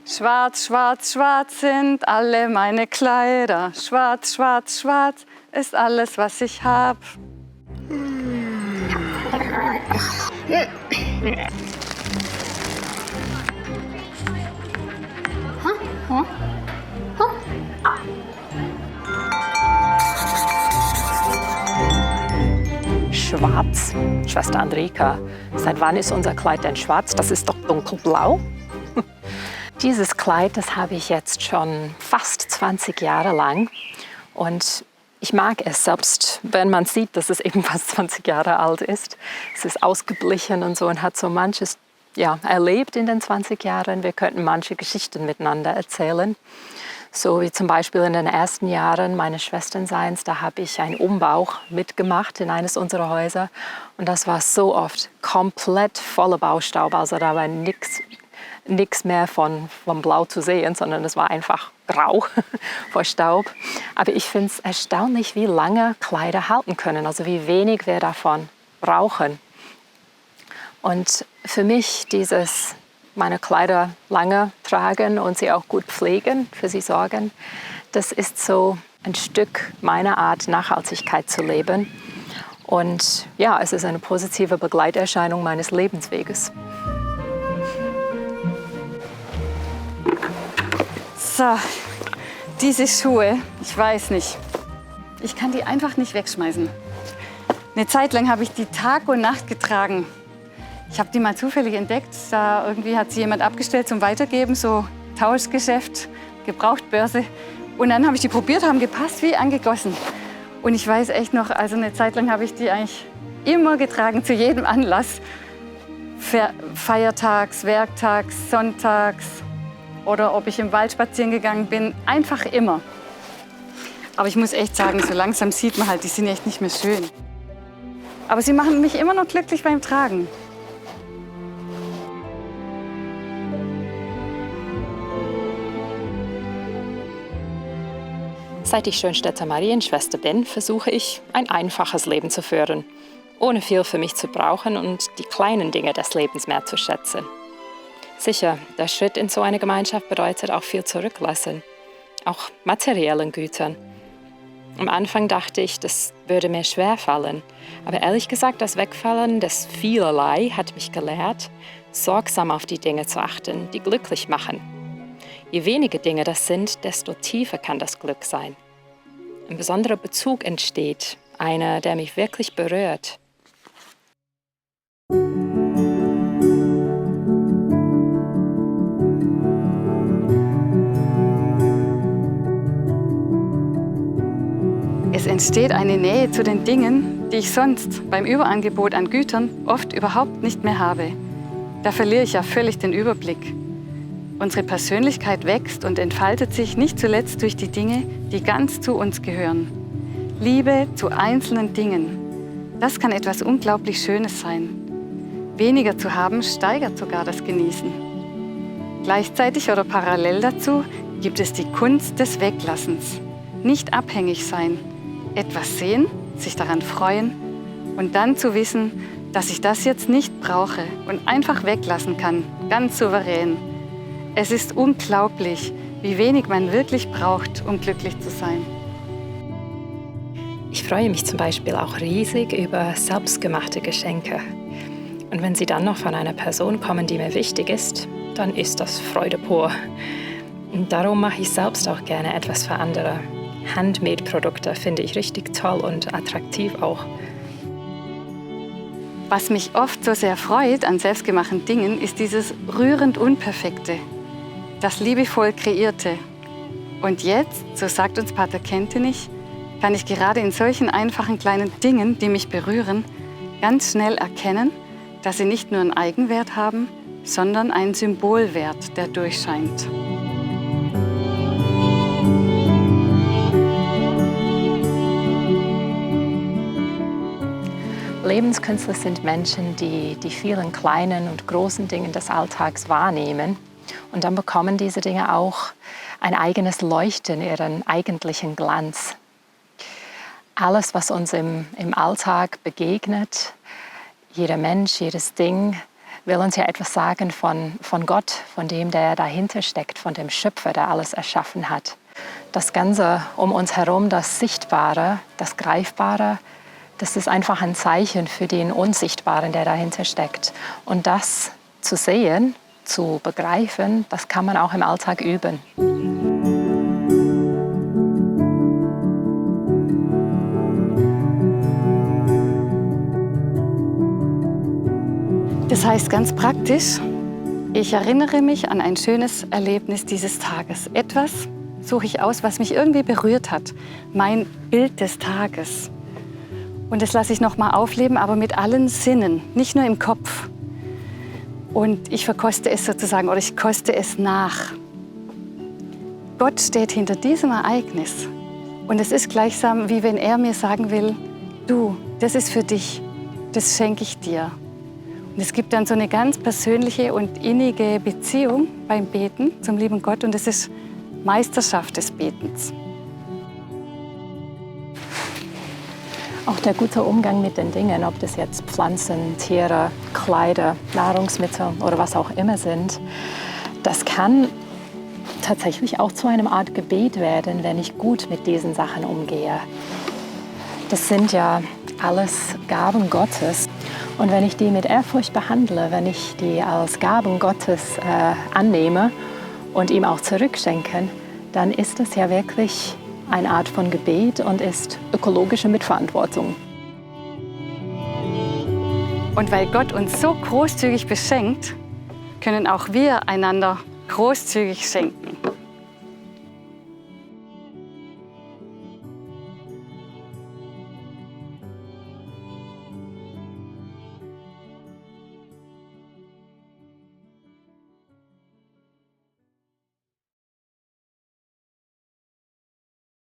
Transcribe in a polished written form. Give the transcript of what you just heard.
Schwarz, schwarz, schwarz sind alle meine Kleider. Schwarz, schwarz, schwarz ist alles, was ich hab. Schwarz. Schwester Andrika, seit wann ist unser Kleid denn schwarz? Das ist doch dunkelblau. Dieses Kleid, das habe ich jetzt schon fast 20 Jahre lang. Und ich mag es, selbst wenn man sieht, dass es eben fast 20 Jahre alt ist. Es ist ausgeblichen und so und hat so manches erlebt in den 20 Jahren. Wir könnten manche Geschichten miteinander erzählen. So wie zum Beispiel in den ersten Jahren meines Schwesternseins, da habe ich einen Umbau mitgemacht in eines unserer Häuser. Und das war so oft komplett voller Baustaub. Also da war nichts mehr vom Blau zu sehen, sondern es war einfach grau vor Staub. Aber ich finde es erstaunlich, wie lange Kleider halten können, also wie wenig wir davon brauchen. Und für mich meine Kleider lange tragen und sie auch gut pflegen, für sie sorgen, das ist so ein Stück meiner Art, Nachhaltigkeit zu leben. Und ja, es ist eine positive Begleiterscheinung meines Lebensweges. So, diese Schuhe, ich weiß nicht. Ich kann die einfach nicht wegschmeißen. Eine Zeit lang habe ich die Tag und Nacht getragen. Ich habe die mal zufällig entdeckt. Da irgendwie hat sie jemand abgestellt zum Weitergeben, so Tauschgeschäft, Gebrauchtbörse. Und dann habe ich die probiert, haben gepasst wie angegossen. Und ich weiß echt noch, also eine Zeit lang habe ich die eigentlich immer getragen, zu jedem Anlass. Feiertags, Werktags, Sonntags oder ob ich im Wald spazieren gegangen bin, einfach immer. Aber ich muss echt sagen, so langsam sieht man halt, die sind echt nicht mehr schön. Aber sie machen mich immer noch glücklich beim Tragen. Seit ich Schönstädter Marienschwester bin, versuche ich, ein einfaches Leben zu führen, ohne viel für mich zu brauchen und die kleinen Dinge des Lebens mehr zu schätzen. Sicher, der Schritt in so eine Gemeinschaft bedeutet auch viel zurücklassen, auch materiellen Gütern. Am Anfang dachte ich, das würde mir schwerfallen, aber ehrlich gesagt, das Wegfallen des Vielerlei hat mich gelehrt, sorgsam auf die Dinge zu achten, die glücklich machen. Je weniger Dinge das sind, desto tiefer kann das Glück sein. Ein besonderer Bezug entsteht, einer, der mich wirklich berührt. Es entsteht eine Nähe zu den Dingen, die ich sonst beim Überangebot an Gütern oft überhaupt nicht mehr habe. Da verliere ich ja völlig den Überblick. Unsere Persönlichkeit wächst und entfaltet sich nicht zuletzt durch die Dinge, die ganz zu uns gehören. Liebe zu einzelnen Dingen, das kann etwas unglaublich Schönes sein. Weniger zu haben steigert sogar das Genießen. Gleichzeitig oder parallel dazu gibt es die Kunst des Weglassens. Nicht abhängig sein, etwas sehen, sich daran freuen und dann zu wissen, dass ich das jetzt nicht brauche und einfach weglassen kann, ganz souverän. Es ist unglaublich, wie wenig man wirklich braucht, um glücklich zu sein. Ich freue mich zum Beispiel auch riesig über selbstgemachte Geschenke. Und wenn sie dann noch von einer Person kommen, die mir wichtig ist, dann ist das Freude pur. Und darum mache ich selbst auch gerne etwas für andere. Handmade-Produkte finde ich richtig toll und attraktiv auch. Was mich oft so sehr freut an selbstgemachten Dingen, ist dieses rührend Unperfekte, das liebevoll Kreierte. Und jetzt, so sagt uns Pater Kentenich, kann ich gerade in solchen einfachen kleinen Dingen, die mich berühren, ganz schnell erkennen, dass sie nicht nur einen Eigenwert haben, sondern einen Symbolwert, der durchscheint. Lebenskünstler sind Menschen, die die vielen kleinen und großen Dinge des Alltags wahrnehmen. Und dann bekommen diese Dinge auch ein eigenes Leuchten, ihren eigentlichen Glanz. Alles, was uns im Alltag begegnet, jeder Mensch, jedes Ding, will uns ja etwas sagen von Gott, von dem, der dahinter steckt, von dem Schöpfer, der alles erschaffen hat. Das Ganze um uns herum, das Sichtbare, das Greifbare, das ist einfach ein Zeichen für den Unsichtbaren, der dahinter steckt. Und das zu sehen, zu begreifen, das kann man auch im Alltag üben. Das heißt ganz praktisch, ich erinnere mich an ein schönes Erlebnis dieses Tages. Etwas suche ich aus, was mich irgendwie berührt hat. Mein Bild des Tages. Und das lasse ich noch mal aufleben, aber mit allen Sinnen, nicht nur im Kopf. Und ich verkoste es sozusagen oder ich koste es nach. Gott steht hinter diesem Ereignis. Und es ist gleichsam, wie wenn er mir sagen will, du, das ist für dich, das schenke ich dir. Und es gibt dann so eine ganz persönliche und innige Beziehung beim Beten zum lieben Gott. Und es ist Meisterschaft des Betens. Auch der gute Umgang mit den Dingen, ob das jetzt Pflanzen, Tiere, Kleider, Nahrungsmittel oder was auch immer sind, das kann tatsächlich auch zu einer Art Gebet werden, wenn ich gut mit diesen Sachen umgehe. Das sind ja alles Gaben Gottes. Und wenn ich die mit Ehrfurcht behandle, wenn ich die als Gaben Gottes annehme und ihm auch zurückschenke, dann ist es ja wirklich eine Art von Gebet und ist ökologische Mitverantwortung. Und weil Gott uns so großzügig beschenkt, können auch wir einander großzügig schenken.